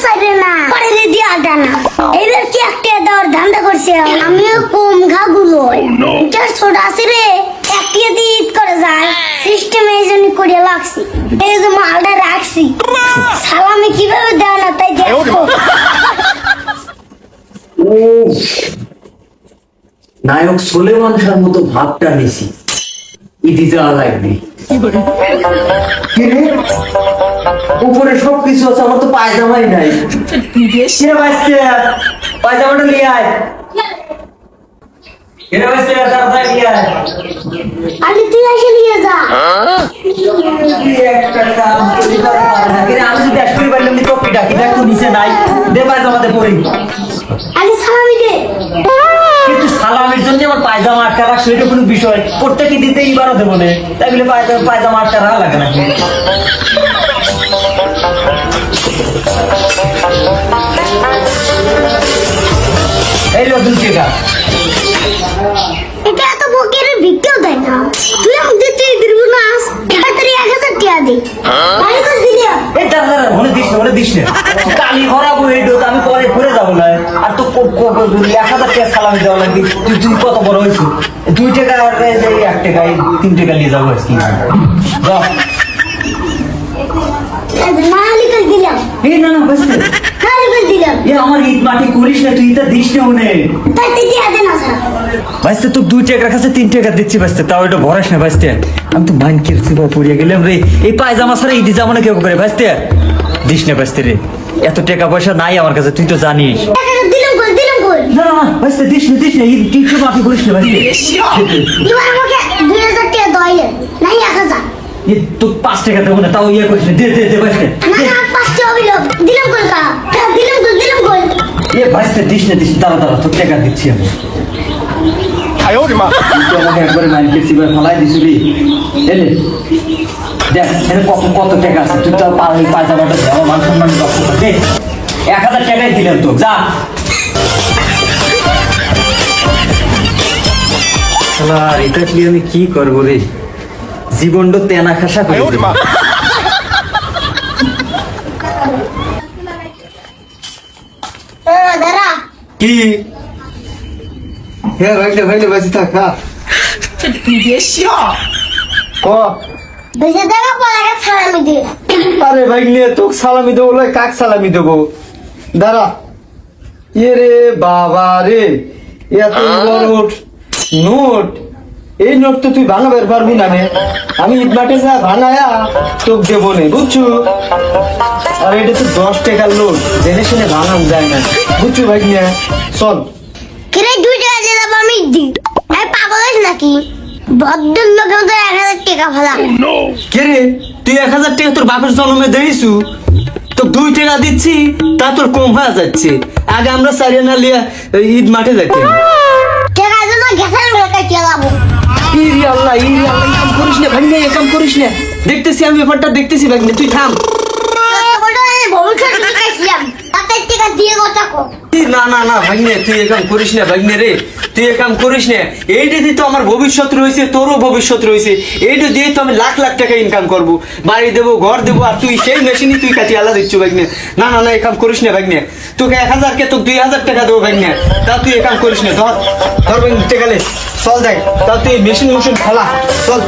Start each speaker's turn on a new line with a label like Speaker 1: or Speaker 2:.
Speaker 1: সাইরে না পরে রেডি আটা না এবার কি একটা দর ধান্দা করছে আমিও কম ঘাগুলো এটা ছোট আছে রে একটা দিয়ে ঈদ করে যায় সিস্টেম এই জন্য করে লাগছি এই যে মালটা রাখছি সালামি কিভাবে দেয় না তাই দেখো
Speaker 2: নায়ক সোলেমান শাহর মতো ভাবটা নিছি ইদি যাওয়া লাগবে উপরে সবকিছু আছে আমার তো পায়জামাই নাই কে বাঁচতে পায়জামাটা নিয়ে আয় কে বাঁচতে তাড়াতাড়ি নিয়ে আয়
Speaker 1: আমি তুই এসে নিয়ে যা
Speaker 2: একটা কাম করি আমি যদি আসতে পারলাম নি টপিটা কি দেখো নিচে নাই দে পায়জামাতে পরি
Speaker 1: আমি সালামি দে
Speaker 2: কিন্তু সালামের জন্য আমার পায়জামা আটকা রাখছে এটা কোনো বিষয় প্রত্যেকে দিতে এবারও দেবো না তাই বলে পায়জামা আটকা রাখা লাগে নাকি এই লো 2 টাকা
Speaker 1: এটা এত বকের ভিক্ষাও দেয় না তুই আমাকে দিতে দিব না তাড়াতাড়ি 1000 টাকা দে তাই তো দিলি
Speaker 2: এই দাঁড়া মনে দিস না কালি ভরাবো এই ডোত আমি পরে ঘুরে যাবো না আর তো 1000 টাকা সালামি দেওয়া লাগবে তুই কত বড় হয়েছিস 2 টাকা আর 1 টাকা 3 টাকা নিয়ে যাবো আজকে
Speaker 1: মালিক দিলাম
Speaker 2: এই না বস
Speaker 1: মালিক দিলাম
Speaker 2: এ আমার ঈদ মাটি করিস না তুই তা দিস না মনে
Speaker 1: তাই তুই দিয়ে দে না স্যার
Speaker 2: বাঁচতে তো 2 টাকার কাছে 3 টাকা দিচ্ছি বাঁচতে তাও এটা ভরাস না বাঁচতে আমি তো মাইন কিরছি বা পড়িয়ে গেলাম রে এই পায়জামা ছাড়া ঈদ জামা না কেউ করে বাঁচতে দিস না বাঁচতে রে এত টাকা পয়সা নাই আমার কাছে তুই তো জানিস
Speaker 1: দিলাম কই
Speaker 2: না বাঁচতে দিস না ঈদ কিছু মাটি করিস না বাঁচতে
Speaker 1: তুই আমাকে 2000 টাকা দইলে নাই 1000
Speaker 2: এ তো 5 টাকা দেবো না তাও ইয়ে করিস না দে বাঁচতে
Speaker 1: না 5 টাকা হইলো দিলাম কই কা দিলাম কই
Speaker 2: এ বাঁচতে দিস না দাঁড়া তোর টাকা দিচ্ছি আমি তুই আমাকে একবারে মাইন কিরছি বা ফলাই দিছিলি এলে দেখ এর কত টাকা আছে তুই তো পায়জামাটা দেওয়া মান সম্মান দে 1000 টাকাই দিলাম তো যা আর এটা কি আমি কি করবো রে জীবনটা তেনা খাসা করে
Speaker 1: দাঁড়া
Speaker 3: কি হে ভাইলে বাসি থাকা ক
Speaker 1: বেশি টাকা পড়াকে সালামি দে
Speaker 3: আরে ভাই নিয়ে তোকে সালামি দেবো লয় কাক সালামি দেবো দাঁড়া এ রে বাবা রে এত বড় নোট এই নোট তো তুই ভাঙাবার পারবি না রে আমি ইট মাঠে যা ভাঙায়া তোকে দেবো নে বুঝছু আর এটা তো 10 টাকার নোট জেনে শুনে ভাঙাম যায় না বুঝছু ভাই নিয়ে চল
Speaker 1: কিরে 2 টাকা দিয়ে দাও আমি দি এই পাগল হইছ নাকি ভদ্র লোক তো 1000 টাকা ফেলা
Speaker 3: কে রে তুই 1000 টাকা তোর বাপের জন্মে দিয়েছু তো 2 টাকা দিচ্ছি তা তোর কম হয়ে যাচ্ছে আগে আমরা সারিয়ানা লিয়া ঈদ মাঠে যাইতাম
Speaker 1: টাকা জন্য গেছেন টাকা কি লাগাবো
Speaker 3: ইরি আল্লাহ কাম করিস না ভাই না কাম করিস না দেখতেছি আমি ব্যাপারটা দেখতেছি ভাই তুই থাম
Speaker 1: ভবিষ্যৎ দেখাইছিলাম তাতে টাকা দিয়ে কথা কো
Speaker 3: না ভাই না তুই কাম করিস না ভাই রে তুই কাম করিস না এইটা দিয়ে তো আমার ভবিষ্যৎ রয়েছে তোরও ভবিষ্যৎ রয়েছে এইটা দিয়ে তো আমি লাখ টাকা ইনকাম করব বাড়ি দেবো ঘর দেবো আর তুই সেই মেশিনই তুই কাটি আলাদা দিচ্ছ ভাই না এই কাম করিস না ভাই না তোকে 1000 কে তোকে 2000 টাকা দেবো ভাই না তা তুই কাম করিস না ধর ভাই টাকা লে চল দেখ তা তুই মেশিন ফেলা চল